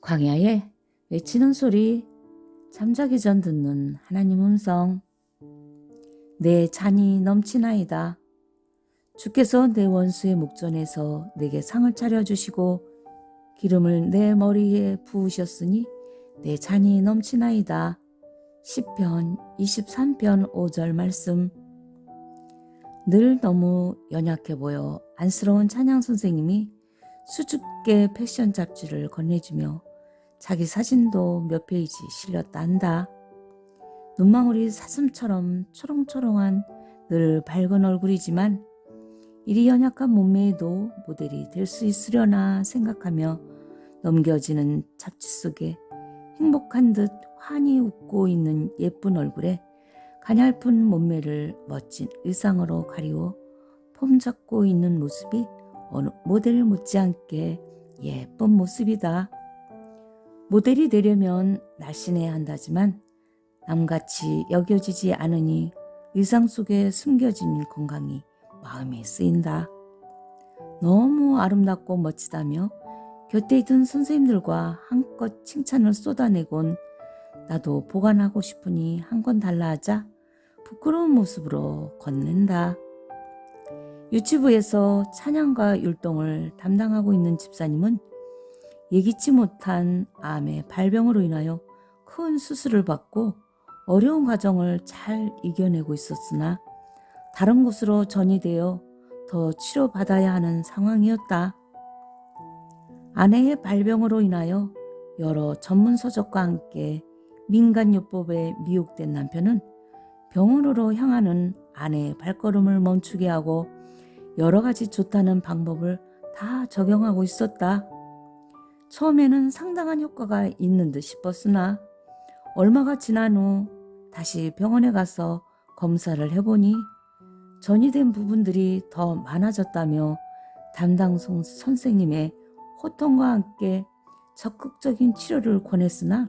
광야에 외치는 소리, 잠자기 전 듣는 하나님 음성. 내 잔이 넘치나이다. 주께서 내 원수의 목전에서 내게 상을 차려주시고 기름을 내 머리에 부으셨으니 내 잔이 넘치나이다. 시편 23편 5절 말씀. 늘 너무 연약해 보여 안쓰러운 찬양 선생님이 수줍게 패션 잡지를 건네주며 자기 사진도 몇 페이지 실렸다 한다. 눈망울이 사슴처럼 초롱초롱한 늘 밝은 얼굴이지만 이리 연약한 몸매에도 모델이 될 수 있으려나 생각하며 넘겨지는 잡지 속에 행복한 듯 환히 웃고 있는 예쁜 얼굴에 가냘픈 몸매를 멋진 의상으로 가리워 폼 잡고 있는 모습이 어느 모델 못지않게 예쁜 모습이다. 모델이 되려면 날씬해야 한다지만 남같이 여겨지지 않으니 의상 속에 숨겨진 건강이 마음에 쓰인다. 너무 아름답고 멋지다며 곁에 있던 선생님들과 한껏 칭찬을 쏟아내곤 나도 보관하고 싶으니 한 권 달라 하자 부끄러운 모습으로 건넨다. 유치부에서 찬양과 율동을 담당하고 있는 집사님은 예기치 못한 암의 발병으로 인하여 큰 수술을 받고 어려운 과정을 잘 이겨내고 있었으나 다른 곳으로 전이되어 더 치료받아야 하는 상황이었다. 아내의 발병으로 인하여 여러 전문 서적과 함께 민간요법에 미혹된 남편은 병원으로 향하는 아내의 발걸음을 멈추게 하고 여러 가지 좋다는 방법을 다 적용하고 있었다. 처음에는 상당한 효과가 있는 듯 싶었으나 얼마가 지난 후 다시 병원에 가서 검사를 해보니 전이된 부분들이 더 많아졌다며 담당 선생님의 호통과 함께 적극적인 치료를 권했으나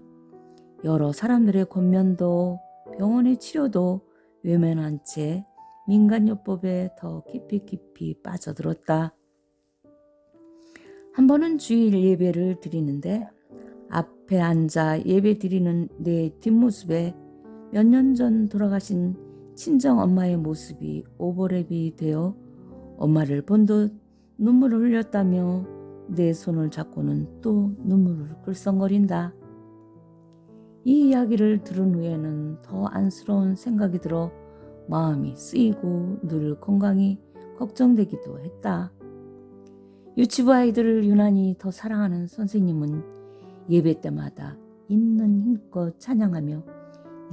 여러 사람들의 권면도 병원의 치료도 외면한 채 민간요법에 더 깊이 빠져들었다. 한 번은 주일 예배를 드리는데 앞에 앉아 예배 드리는 내 뒷모습에 몇 년 전 돌아가신 친정 엄마의 모습이 오버랩이 되어 엄마를 본 듯 눈물을 흘렸다며 내 손을 잡고는 또 눈물을 글썽거린다. 이 이야기를 들은 후에는 더 안쓰러운 생각이 들어 마음이 쓰이고 늘 건강이 걱정되기도 했다. 유치부 아이들을 유난히 더 사랑하는 선생님은 예배 때마다 있는 힘껏 찬양하며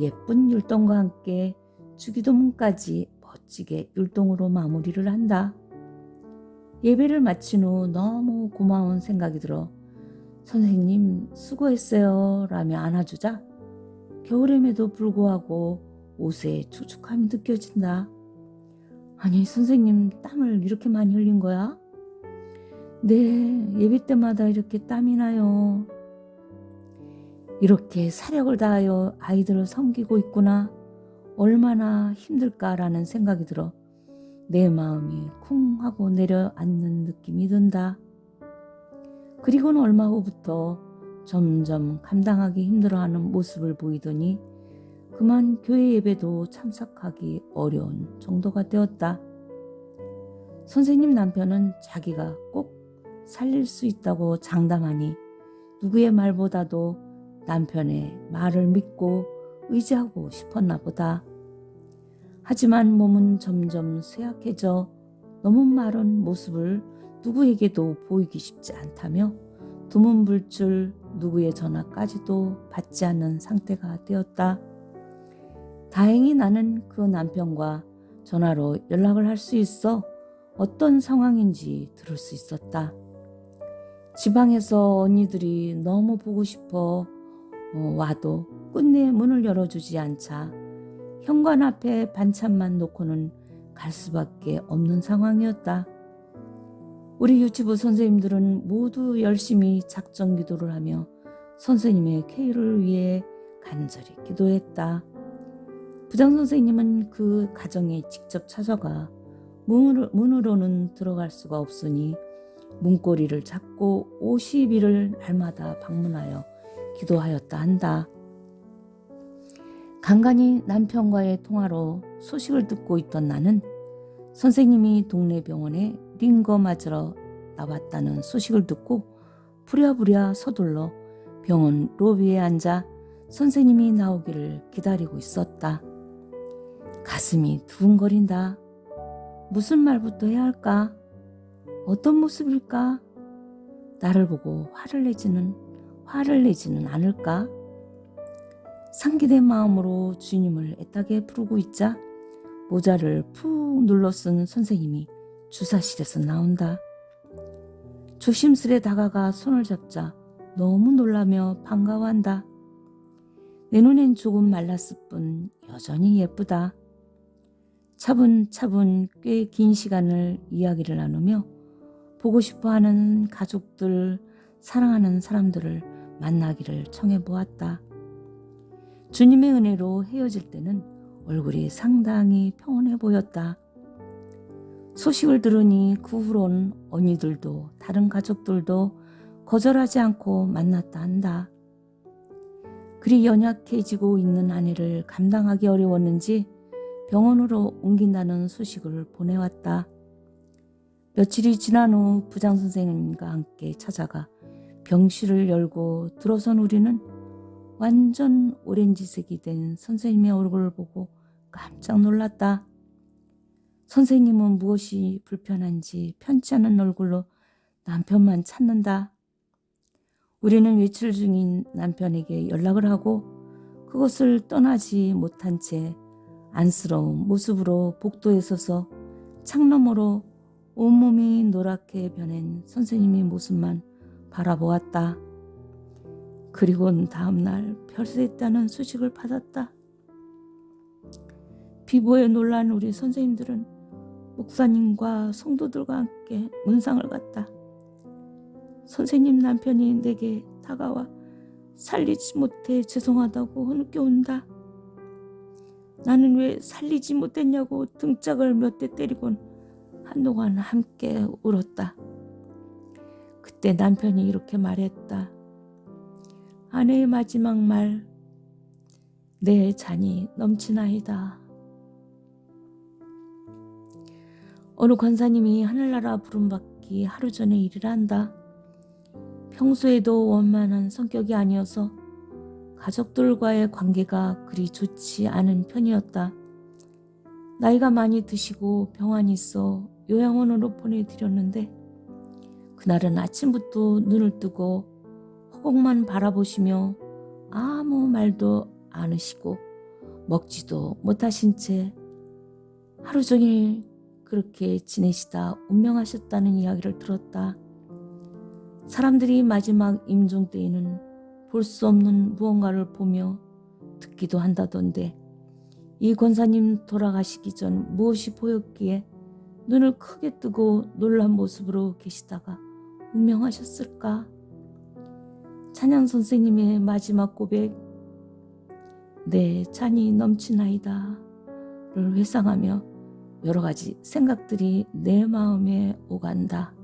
예쁜 율동과 함께 주기도문까지 멋지게 율동으로 마무리를 한다. 예배를 마친 후 너무 고마운 생각이 들어 선생님 수고했어요 라며 안아주자 겨울임에도 불구하고 옷에 축축함이 느껴진다. 아니 선생님 땀을 이렇게 많이 흘린 거야? 네, 예배 때마다 이렇게 땀이 나요. 이렇게 사력을 다하여 아이들을 섬기고 있구나. 얼마나 힘들까라는 생각이 들어 내 마음이 쿵 하고 내려앉는 느낌이 든다. 그리고는 얼마 후부터 점점 감당하기 힘들어하는 모습을 보이더니 그만 교회 예배도 참석하기 어려운 정도가 되었다. 선생님 남편은 자기가 꼭 살릴 수 있다고 장담하니 누구의 말보다도 남편의 말을 믿고 의지하고 싶었나 보다. 하지만 몸은 점점 쇠약해져 너무 마른 모습을 누구에게도 보이기 쉽지 않다며 두문불출 누구의 전화까지도 받지 않는 상태가 되었다. 다행히 나는 그 남편과 전화로 연락을 할 수 있어 어떤 상황인지 들을 수 있었다. 지방에서 언니들이 너무 보고 싶어 와도 끝내 문을 열어주지 않자 현관 앞에 반찬만 놓고는 갈 수밖에 없는 상황이었다. 우리 유치부 선생님들은 모두 열심히 작정 기도를 하며 선생님의 쾌유를 위해 간절히 기도했다. 부장 선생님은 그 가정에 직접 찾아가 문으로는 들어갈 수가 없으니 문고리를 잡고 50일을 날마다 방문하여 기도하였다 한다. 간간히 남편과의 통화로 소식을 듣고 있던 나는 선생님이 동네 병원에 링거 맞으러 나왔다는 소식을 듣고 부랴부랴 서둘러 병원 로비에 앉아 선생님이 나오기를 기다리고 있었다. 가슴이 두근거린다. 무슨 말부터 해야 할까? 어떤 모습일까? 나를 보고 화를 내지는 않을까? 상기된 마음으로 주님을 애타게 부르고 있자 모자를 푹 눌러 쓴 선생님이 주사실에서 나온다. 조심스레 다가가 손을 잡자 너무 놀라며 반가워한다. 내 눈엔 조금 말랐을 뿐 여전히 예쁘다. 차분차분 꽤 긴 시간을 이야기를 나누며 보고 싶어하는 가족들, 사랑하는 사람들을 만나기를 청해보았다. 주님의 은혜로 헤어질 때는 얼굴이 상당히 평온해 보였다. 소식을 들으니 그 후론 언니들도 다른 가족들도 거절하지 않고 만났다 한다. 그리 연약해지고 있는 아내를 감당하기 어려웠는지 병원으로 옮긴다는 소식을 보내왔다. 며칠이 지난 후 부장선생님과 함께 찾아가 병실을 열고 들어선 우리는 완전 오렌지색이 된 선생님의 얼굴을 보고 깜짝 놀랐다. 선생님은 무엇이 불편한지 편치 않은 얼굴로 남편만 찾는다. 우리는 외출 중인 남편에게 연락을 하고 그것을 떠나지 못한 채 안쓰러운 모습으로 복도에 서서 창너머로 온몸이 노랗게 변한 선생님의 모습만 바라보았다. 그리고는 다음날 별세했다는 소식을 받았다. 비보에 놀란 우리 선생님들은 목사님과 성도들과 함께 문상을 갔다. 선생님 남편이 내게 다가와 살리지 못해 죄송하다고 흐느껴온다. 나는 왜 살리지 못했냐고 등짝을 몇 대 때리곤 한동안 함께 울었다. 그때 남편이 이렇게 말했다. 아내의 마지막 말, 내 잔이 넘치나이다. 어느 권사님이 하늘나라 부름받기 하루 전에 일을 한다. 평소에도 원만한 성격이 아니어서 가족들과의 관계가 그리 좋지 않은 편이었다. 나이가 많이 드시고 병환이 있어 요양원으로 보내드렸는데 그날은 아침부터 눈을 뜨고 허공만 바라보시며 아무 말도 안 하시고 먹지도 못하신 채 하루 종일 그렇게 지내시다 운명하셨다는 이야기를 들었다. 사람들이 마지막 임종 때에는 볼 수 없는 무언가를 보며 듣기도 한다던데 이 권사님 돌아가시기 전 무엇이 보였기에 눈을 크게 뜨고 놀란 모습으로 계시다가 운명하셨을까? 찬양 선생님의 마지막 고백, 내 잔이 넘치나이다 를 회상하며 여러 가지 생각들이 내 마음에 오간다.